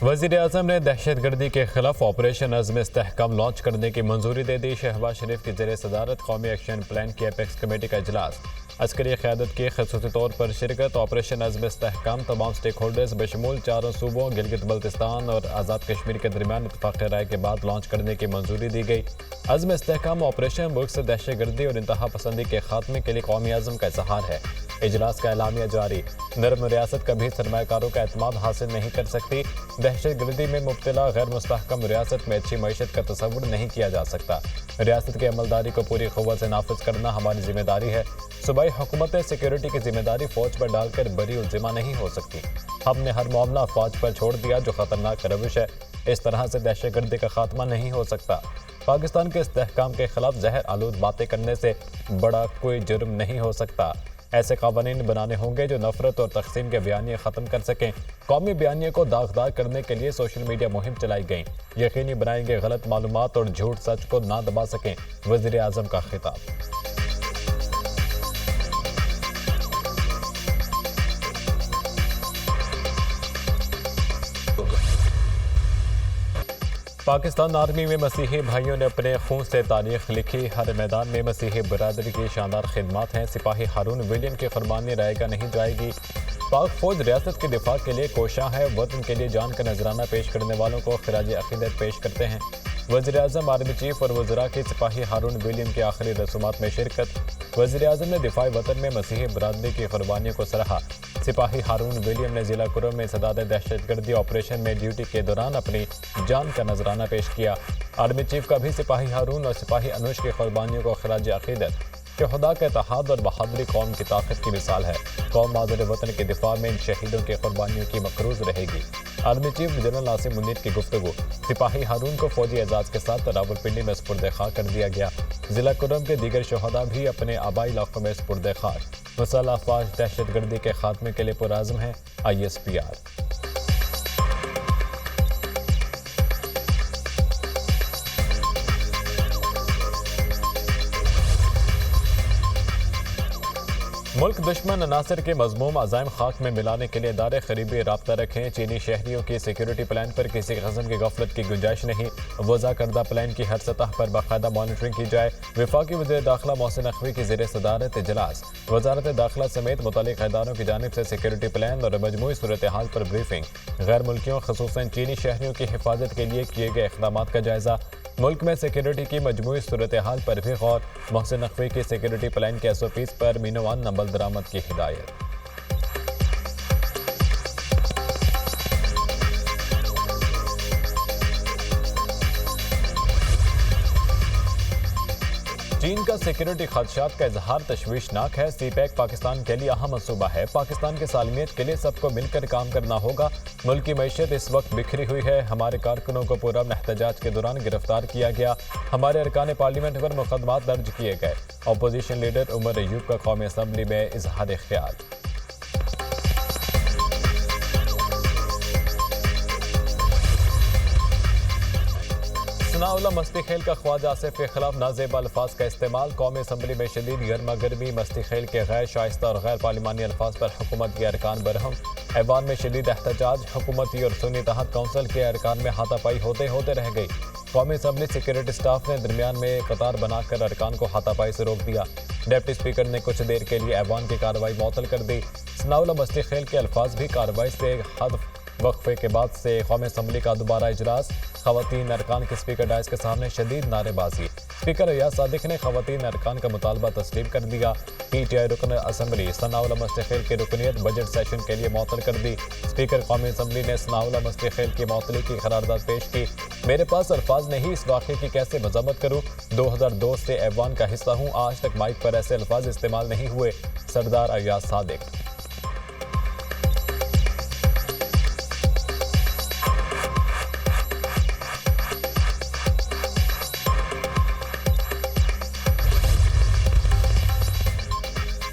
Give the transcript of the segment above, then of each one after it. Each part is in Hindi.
वज़ीर-ए-आज़म ने दहशतगर्दी के खिलाफ ऑपरेशन अज़्म इस्तेहकाम लॉन्च करने की मंजूरी दे दी। शहबाज शरीफ की ज़ेर सदारत कौमी एक्शन प्लान की एपेक्स कमेटी का इजलास, अस्करी क़यादत की खसूसी तौर पर शिरकत। ऑपरेशन अज़्म इस्तेहकाम तमाम स्टेक होल्डर्स बशमूल चारों सूबों गिलगित बल्तिस्तान और आज़ाद कश्मीर के दरमियान इत्तफ़ाक़ राय के बाद लॉन्च करने की मंजूरी दी गई। अज़्म इस्तेहकाम ऑपरेशन मुल्क से दहशतगर्दी और इंतहा पसंदी के खात्मे के लिए कौमी आज़म का इज़हार है। इजलास का एलामिया जारी। नरम रियासत कभी सरमाकारों का एतमाद हासिल नहीं कर सकती। दहशतगर्दी में मुब्तला गैर मुस्तहकम रियासत में अच्छी मईशत का तस्वुर नहीं किया जा सकता। रियासत की अमलदारी को पूरी क़ुव्वत से नाफिज करना हमारी जिम्मेदारी है। सूबाई हुकूमतें सिक्योरिटी की जिम्मेदारी फौज पर डालकर बरी उल्जिमा नहीं हो सकती। हमने हर मामला फौज पर छोड़ दिया जो खतरनाक रविश है। इस तरह से दहशतगर्दी का खात्मा नहीं हो सकता। पाकिस्तान के इस्तेहकाम के खिलाफ जहर आलूद बातें करने से बड़ा कोई जुर्म नहीं हो सकता। ऐसे कानून बनाने होंगे जो नफरत और तकसीम के बयानियाँ ख़त्म कर सकें। कौमी बयानियों को दागदार करने के लिए सोशल मीडिया मुहिम चलाई गई। यकीनी बनाएंगे गलत मालूमात और झूठ सच को ना दबा सकें। वज़ीर-ए-आज़म का खिताब। पाकिस्तान आर्मी में मसीही भाइयों ने अपने खून से तारीख लिखी। हर मैदान में मसीही बरादरी की शानदार खिदमत हैं। सिपाही हारून विलियम की कुर्बानी रायगा नहीं जाएगी। पाक फौज रियासत के दिफा के लिए कोशां है। वतन के लिए जान का नजराना पेश करने वालों को खिराज अकीदत पेश करते हैं। वज़ीर-ए-आज़म, आर्मी चीफ और वज़रा की सिपाही हारून विलियम की आखिरी रसूमात में शिरकत। वज़ीर-ए-आज़म ने दिफाई वतन में मसीही बरादरी की कुर्बानियों को सराहा। सिपाही हारून विलियम ने जिला कुरम में सदाद दहशतगर्दी ऑपरेशन में ड्यूटी के दौरान अपनी जान का नजराना पेश किया। आर्मी चीफ का भी सिपाही हारून और सिपाही अनुज की कुर्बानियों को खिराज अकीदत। शहदा का इत्तेहाद और बहादुरी कौम की ताकत की मिसाल है। कौम माज़र वतन के दिफा में इन शहीदों की कुर्बानियों की मकरूज रहेगी। आर्मी चीफ जनरल नासिम मुनीर की गुफ्तगू। सिपाही हारून को फौजी एजाज के साथ रावलपिंडी में सुपुर्द खाक कर दिया गया। जिला कुरम के दीगर शहदा भी अपने आबाई इलाकों में सुपुर्द खाक। मुसल्लह अफवाज दहशतगर्दी के खात्मे के लिए पुराज़म है। ISPR। मुल्क दुश्मन अनासर के मज़मूम अज़ाइम खाक में मिलाने के लिए दायरे करीबी राब्ता रखें। चीनी शहरियों की सिक्योरिटी प्लान पर किसी किस्म की गफलत की गुंजाइश नहीं। वज़ा करदा प्लान की हर सतह पर बाकायदा मॉनिटरिंग की जाए। वफाकी वज़ीर दाखिला मोहसिन नकवी की ज़ेर सदारत इजलास। वज़ारत दाखिला समेत मुतल्लिक़ इदारों की जानिब से सिक्योरिटी प्लान और मजमूई सूरत हाल पर ब्रीफिंग। गैर मुल्कियों ख़ुसूसन चीनी शहरियों की हिफाजत के लिए किए गए इक़दामात का जायज़ा। मुल्क में सिक्योरिटी की मजमूई सूरत हाल पर भी गौर। मोहसिन नकवी की सिक्योरिटी प्लान के SOPs पर मीनोवान नंबल दरामद की हिदायत। चीन का सिक्योरिटी खदशात का इजहार तशवीशनाक है। CPEC पाकिस्तान के लिए अहम मनसूबा है। पाकिस्तान की सालमियत के लिए सबको मिलकर काम करना होगा। मुल्क की मईशत इस वक्त बिखरी हुई है। हमारे कारकुनों को पूरा एहतजाज के दौरान गिरफ्तार किया गया। हमारे अरकान पार्लियामेंट पर मुकदमात दर्ज किए गए। अपोजिशन लीडर उमर अयूब का कौमी असम्बली में इजहार ख्याल। सनाउल्लाह मस्ती खेल का ख्वाजा आसिफ के खिलाफ नाजेब अल्फाज का इस्तेमाल। कौमी असम्बली में शदीद गर्मा गर्मी। मस्ती खेल के गैर शाइस्ता और गैर पार्लिमानी अल्फाज पर हुकूमत के अरकान बरहम। ऐवान में शदीद एहतजाज। हुकूमती और सुन्नी तहत काउंसिल के अरकान में हाथापाई होते होते रह गई। कौमी असम्बली सिक्योरिटी स्टाफ ने दरमियान में कतार बनाकर अरकान को हाथापाई से रोक दिया। डिप्टी स्पीकर ने कुछ देर के लिए ऐवान की कार्रवाई मुअत्तल कर दी। सनाउल्लाह मस्ती खेल के अल्फाज भी कार्रवाई से हद वक्फे के बाद से कौमी असम्बली का दोबारा इजलास। खवातीन अरकान के स्पीकर डायस के सामने शदीद नारेबाजी। स्पीकर रियाज सादिक ने खवातीन अरकान का मुतालबा तस्लीम कर दिया। PTI रुकन असम्बली सनाउल्लाह मस्ती खेल की रुकनीत बजट सेशन के लिए मुअत्तल कर दी। स्पीकर कौमी असम्बली ने सनाउल्लाह मस्ती खेल की मुअत्तली की करारदाद पेश की। मेरे पास अल्फाज नहीं, इस वाक़े की कैसे मजम्मत करूँ। 2002 से ऐवान का हिस्सा हूँ। आज तक माइक पर ऐसे अल्फाज इस्तेमाल नहीं हुए। सरदार अयाज सादिक।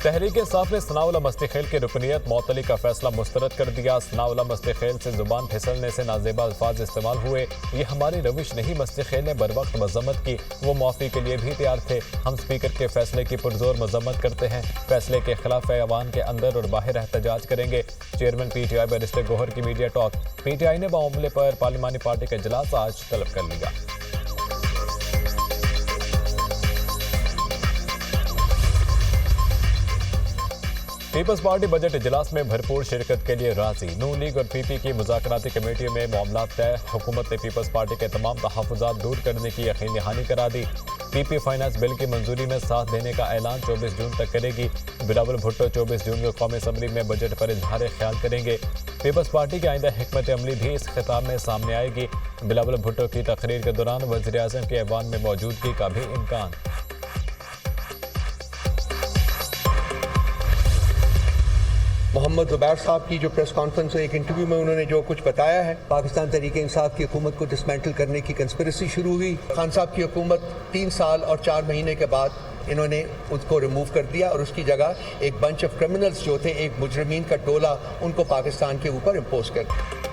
तहरीक इंसाफ ने सनाउल्लाह मस्तीखेल की रुकनीत मअतली का फैसला मुस्तरद कर दिया। सनाउल्लाह मस्तीखेल से जुबान फिसलने से नाजेबा अल्फाज इस्तेमाल हुए। ये हमारी रविश नहीं। मस्तीखेल ने बर वक्त मजम्मत की। वो माफ़ी के लिए भी तैयार थे। हम स्पीकर के फैसले की पुरजोर मजम्मत करते हैं। फैसले के खिलाफ ऐवान के अंदर और बाहर एहतजाज करेंगे। चेयरमैन PTI बैरिस्टर गौहर की मीडिया टॉक। PTI ने मामले पर पार्लिमानी पार्टी का इजलास आज तलब कर लिया। पीपल्स पार्टी बजट इजलास में भरपूर शिरकत के लिए राजी। नून लीग और PP की मुज़ाकराती कमेटियों में मामला तय। हुकूमत ने पीपल्स पार्टी के तमाम तहफ़्फ़ुज़ात दूर करने की यकीन दहानी करा दी। PP फाइनेंस बिल की मंजूरी में साथ देने का ऐलान 24 जून तक करेगी। बिलावल भुट्टो 24 जून को कौमी असम्बली में बजट पर इजहार ख्याल करेंगे। पीपल्स पार्टी की आइंदा हिकमत अमली भी इस खिताब में सामने आएगी। बिलावल भुट्टो की तकरीर के दौरान वज़ीर आज़म के ऐवान में मौजूदगी का भी इम्कान। मोहम्मद ज़ुबैर साहब की जो प्रेस कॉन्फ्रेंस है, एक इंटरव्यू में उन्होंने जो कुछ बताया है, पाकिस्तान तहरीक इंसाफ की हुकूमत को डिसमेंटल करने की कंस्पिरेसी शुरू हुई। खान साहब की हुकूमत 3 साल और 4 महीने के बाद इन्होंने उसको रिमूव कर दिया और उसकी जगह एक बंच ऑफ क्रिमिनल्स जो थे, एक मुजरिमीन का टोला, उनको पाकिस्तान के ऊपर इम्पोज कर दिया।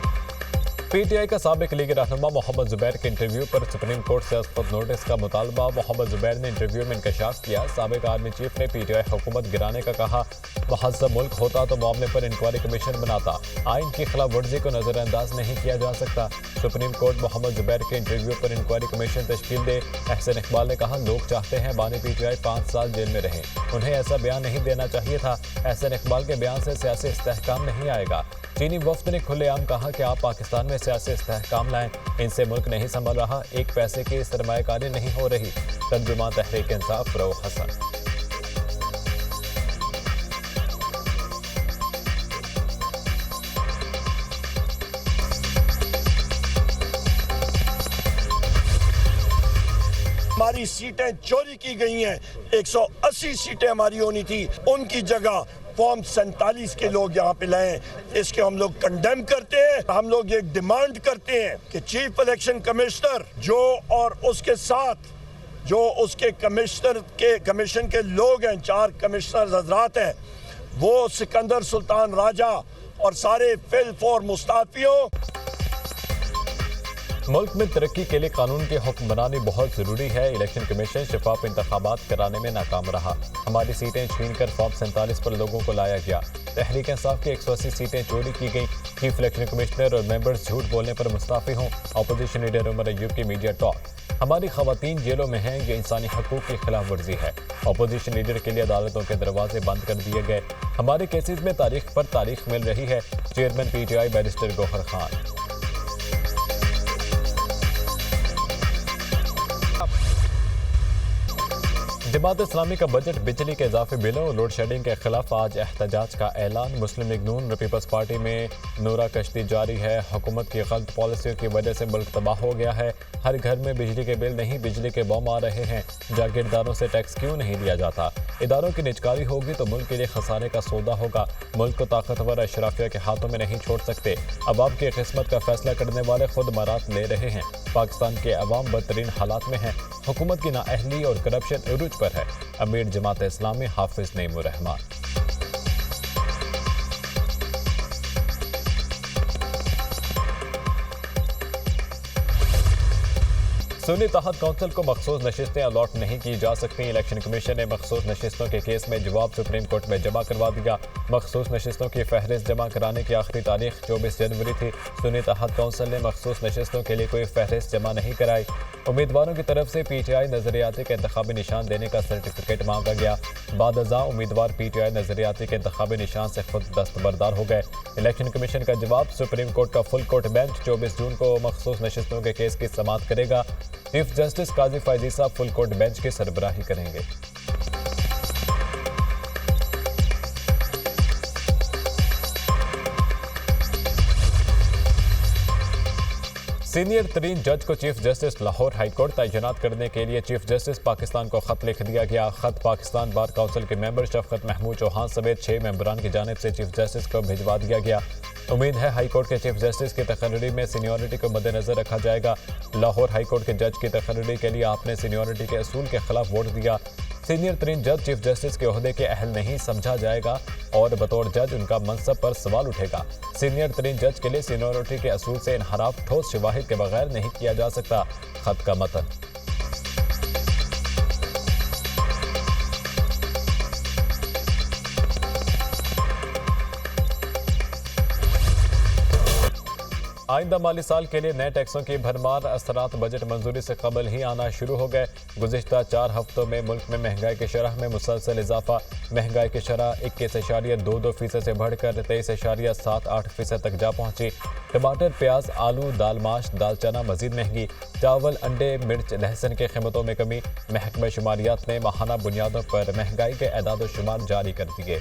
PTI का साबिक लीग रहनुमा मोहम्मद ज़ुबैर के इंटरव्यू पर सुप्रीम कोर्ट से अस्पत नोटिस का मुतालबा। मोहम्मद ज़ुबैर ने इंटरव्यू में इंकशाफ किया। साबिक आर्मी चीफ ने PTI हुकूमत गिराने का कहा। महज़ब मुल्क होता तो मामले पर इंक्वायरी कमीशन बनाता। आइन की खिलाफ वर्जी को नजरअंदाज नहीं किया जा सकता। सुप्रीम कोर्ट मोहम्मद ज़ुबैर के इंटरव्यू पर इंक्वायरी कमीशन तश्कील दे। एहसन इकबाल ने कहा, लोग चाहते हैं बानी PTI 5 साल जेल में रहे। उन्हें ऐसा बयान नहीं देना चाहिए था। एहसन इकबाल के बयान से सियासी इस्तेहकाम नहीं आएगा। चीनी वफ्द ने खुलेआम कहा कि आप पाकिस्तान में सियासी इस्तेहकाम लाएं। इनसे मुल्क नहीं संभल रहा। एक पैसे की सरमायाकारी नहीं हो रही। तर्जुमा तहरीक इंसाफ फ़रोग़ हसन। हमारी सीटें चोरी की गई हैं। 180 सीटें हमारी होनी थी, उनकी जगह फॉर्म 47 के लोग यहाँ पे लाए। इसके हम लोग कंडेम करते हैं। हम लोग ये डिमांड करते हैं कि चीफ इलेक्शन कमिश्नर जो और उसके साथ जो उसके कमीशन के लोग हैं, 4 कमिश्नर हजरात हैं, वो सिकंदर सुल्तान राजा और सारे फिल फॉर मुस्ताफियों। मुल्क में तरक्की के लिए कानून के हुक्म बनानी बहुत जरूरी है। इलेक्शन कमीशन शफाफ इंतखाबात कराने में नाकाम रहा। हमारी सीटें छीनकर फॉर्म 47 पर लोगों को लाया गया। तहरीक इंसाफ की 180 सीटें चोरी की गई। चीफ इलेक्शन कमिश्नर और मेंबर्स झूठ बोलने पर मुस्ताफी हों। अपोजिशन लीडर उमर अय्यूब की मीडिया टॉक। हमारी खवातीन जेलों में हैं, ये इंसानी हकूक की खिलाफ वर्जी है। अपोजिशन लीडर के लिए अदालतों के दरवाजे बंद कर दिए गए। हमारे केसेस में तारीख पर तारीख मिल रही है। Chairman PTI barrister Gohar Khan. Jamaat Islami का बजट बिजली के इजाफी बिलों और लोड शेडिंग के खिलाफ आज एहतजाज का ऐलान। मुस्लिम लीग नून और पीपल्स पार्टी में नूरा कश्ती जारी है। हुकूमत की गलत पॉलिसियों की वजह से मुल्क तबाह हो गया है। हर घर में बिजली के बिल नहीं, बिजली के बम आ रहे हैं। जागीरदारों से टैक्स क्यों नहीं लिया जाता? इदारों की निजकारी होगी तो मुल्क के लिए खसारे का सौदा होगा। मुल्क को ताकतवर अशराफिया के हाथों में नहीं छोड़ सकते। अवाम की किस्मत का फैसला करने वाले खुद मरात ले रहे हैं। पाकिस्तान के अवाम बदतरीन हालात में हैं। हुकूमत की नाअहली और करप्शन उरूज पर है। अमीर जमात इस्लामी हाफिज नईमुर रहमान। सुन्नी तहत काउंसिल को मखसूस नशिस्तें अलॉट नहीं की जा सकती। इलेक्शन कमीशन ने मखसूस नशिस्तों के केस में जवाब सुप्रीम कोर्ट में जमा करवा दिया। मखसूस नशिस्तों की फहरिस्त जमा कराने की आखिरी तारीख 24 जनवरी थी। सुन्नी तहत काउंसिल ने मखसूस नशिस्तों के लिए कोई फहरिस्त जमा नहीं कराई। उम्मीदवारों की तरफ से PTI नजरियाती के इंतखाबी निशान देने का सर्टिफिकेट मांगा गया। बादअज़ा उम्मीदवार PTI नजरियाती के इंतखाबी निशान से खुद दस्तबरदार हो गए। इलेक्शन कमीशन का जवाब। सुप्रीम कोर्ट का फुल कोर्ट बेंच 24 जून को मखसूस नशिस्तों के केस की समाअत करेगा। चीफ जस्टिस काजी फैजी साहब फुल कोर्ट बेंच की सरबराही करेंगे। सीनियर तरीन जज को chief justice Lahore high court तैनात करने के लिए चीफ जस्टिस पाकिस्तान को खत लिख दिया गया। खत पाकिस्तान बार काउंसिल के मेंबर शफकत महमूद चौहान समेत 6 मेंबरान की जानिब से चीफ जस्टिस को भिजवा दिया गया। उम्मीद है हाई कोर्ट के चीफ जस्टिस की तकर्री में सीनियरिटी को मद्देनजर रखा जाएगा। लाहौर हाई कोर्ट के जज की तकर्री के लिए आपने सीनियरिटी के असूल के खिलाफ वोट दिया। सीनियर तरीन जज चीफ जस्टिस के ओहदे के अहल नहीं समझा जाएगा और बतौर जज उनका मनसब पर सवाल उठेगा। सीनियर तरीन जज के लिए सीनियरिटी के असूल से इनहराफ ठोस शवाहिद के बगैर नहीं किया जा सकता। खत का मतन। आइंदा माली साल के लिए नए टैक्सों की भरमार असरात बजट मंजूरी से कबल ही आना शुरू हो गए। गुज़िश्ता 4 हफ्तों में मुल्क में महंगाई की शरह में मुसलसल इजाफा। महंगाई की शरह 21.22% से बढ़कर 23.78% तक जा पहुंची। टमाटर, प्याज, आलू, दाल माश, दाल चना मजीद महंगी। चावल, अंडे, मिर्च, लहसुन की कीमतों में कमी। महकमा शुमारियात ने माहाना बुनियादों पर महंगाई के एदाद व शुमार जारी कर दिए।